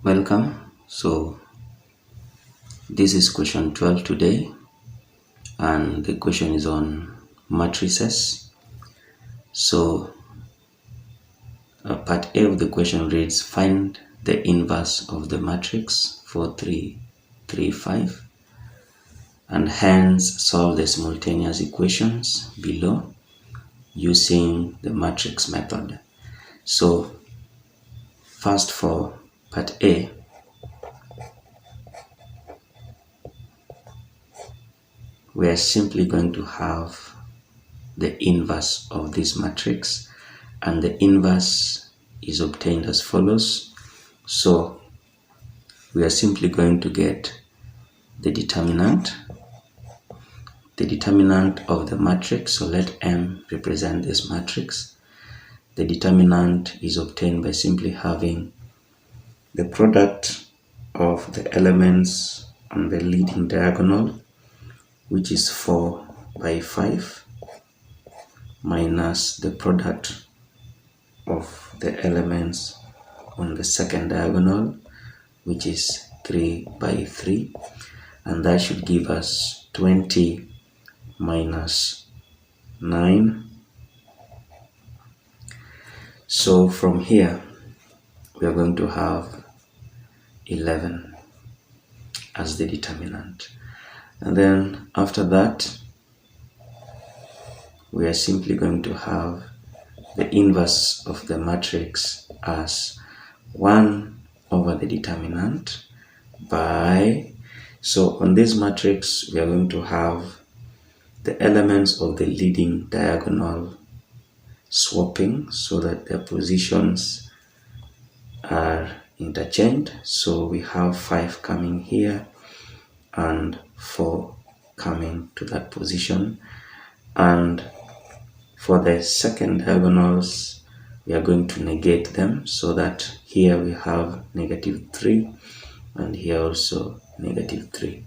Welcome. So this is question 12 today, and the question is on matrices. So part A of the question reads, find the inverse of the matrix 4, 3, 3, 5, and hence solve the simultaneous equations below using the matrix method. So first, for part A, we are simply going to have the inverse of this matrix, and the inverse is obtained as follows. So we are simply going to get the determinant of the matrix. So let M represent this matrix. The determinant is obtained by simply having the product of the elements on the leading diagonal, which is 4 by 5, minus the product of the elements on the second diagonal, which is 3 by 3, and that should give us 20 minus 9. So from here we are going to have 11 as the determinant, and then after that we are simply going to have the inverse of the matrix as 1 over the determinant by, so on this matrix we are going to have the elements of the leading diagonal swapping so that their positions are interchanged. So we have 5 coming here and 4 coming to that position, and for the second diagonals we are going to negate them so that here we have -3 and here also -3,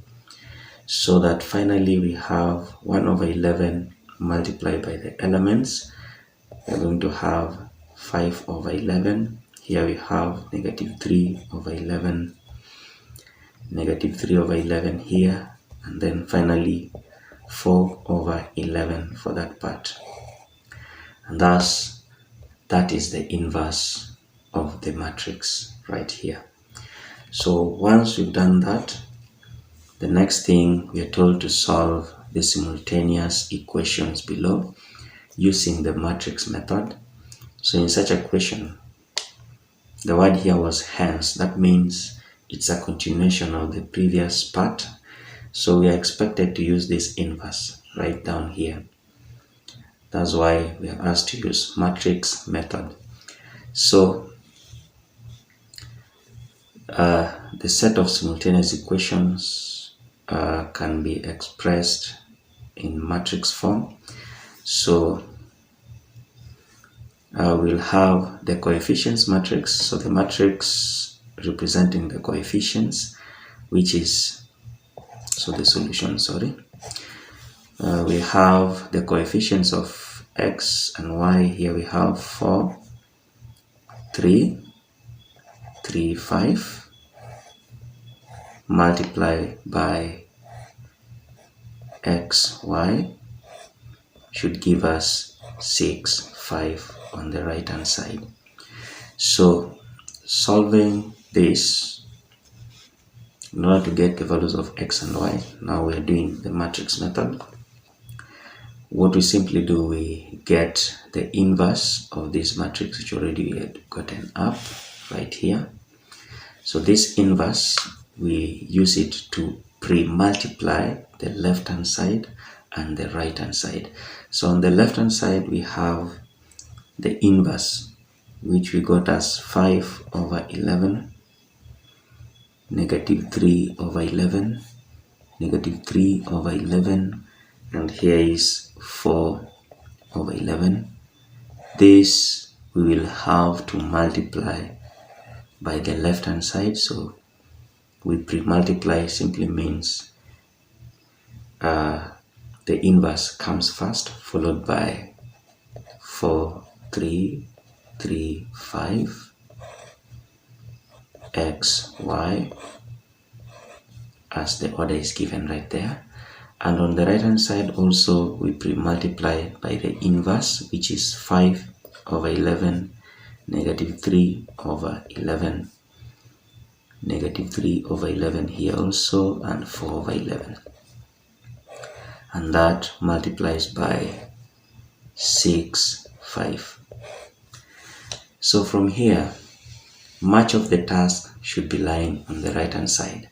so that finally we have 1 over 11 multiplied by the elements. We are going to have 5 over 11. Here we have -3 over 11, -3 over 11 here, and then finally 4 over 11 for that part. And thus, that is the inverse of the matrix right here. So once we've done that, the next thing we are told to solve the simultaneous equations below using the matrix method. So in such a question, the word here was hence. That means it's a continuation of the previous part. So we are expected to use this inverse right down here. That's why we are asked to use matrix method. So the set of simultaneous equations can be expressed in matrix form. So we'll have the coefficients matrix. So the matrix representing the coefficients, which is, so the solution, we have the coefficients of x and y. Here we have 4, 3, 3, 5, multiply by x, y, should give us 6, 5 on the right hand side. So solving this in order to get the values of x and y, now we are doing the matrix method. What we simply do, we get the inverse of this matrix, which already we had gotten up right here. So this inverse, we use it to pre-multiply the left hand side and the right hand side. So on the left hand side we have the inverse, which we got as 5 over 11, -3 over 11, -3 over 11, and here is 4 over 11. This we will have to multiply by the left hand side. So we pre-multiply simply means the inverse comes first, followed by 4, 3, 3, 5, x, y, as the order is given right there. And on the right hand side also we multiply by the inverse, which is 5 over 11, negative 3 over 11, negative 3 over 11 here also, and 4 over 11. And that multiplies by 6, 5. So from here, much of the task should be lying on the right hand side,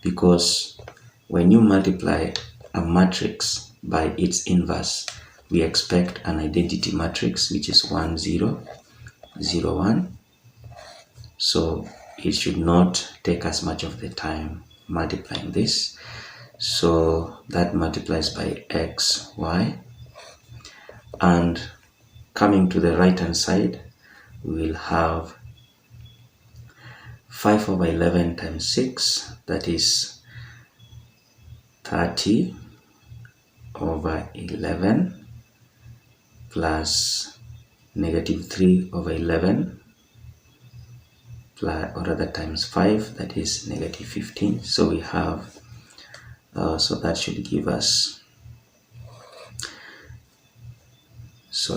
because when you multiply a matrix by its inverse, we expect an identity matrix, which is 1, 0, 0, 1. So it should not take us much of the time multiplying this. So that multiplies by x, y. And coming to the right hand side, we will have 5 over 11 times 6, that is 30 over 11, plus negative 3 over 11, plus, or rather times 5, that is negative 15. So we have, so that should give us, so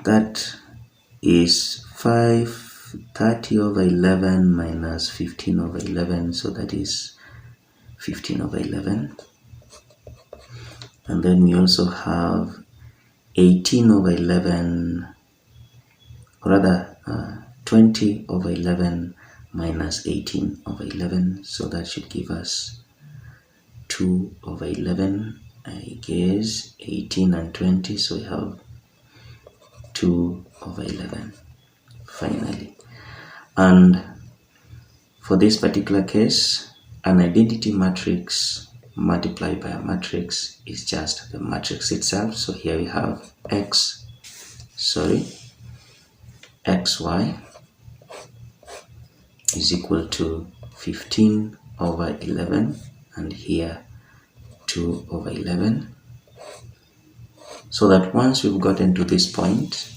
that is 30 over 11 minus 15 over 11, so that is 15 over 11. And then we also have 18 over 11, or rather 20 over 11 minus 18 over 11, so that should give us 2 over 11, I guess, 18 and 20, so we have 2 over 11 finally. And for this particular case, an identity matrix multiplied by a matrix is just the matrix itself. So here we have xy is equal to 15 over 11, and here 2 over 11. So that once we've gotten to this point,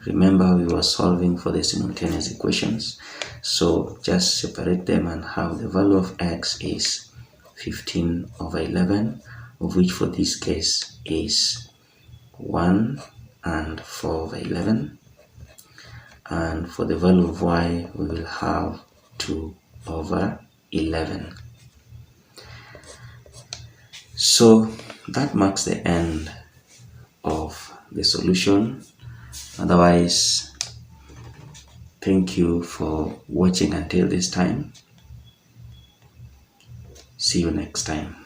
remember we were solving for the simultaneous equations, so just separate them and have the value of x is 15 over 11, of which for this case is 1 and 4 over 11. And for the value of y, we will have 2 over 11. So that marks the end of the solution. Otherwise, thank you for watching until this time. See you next time.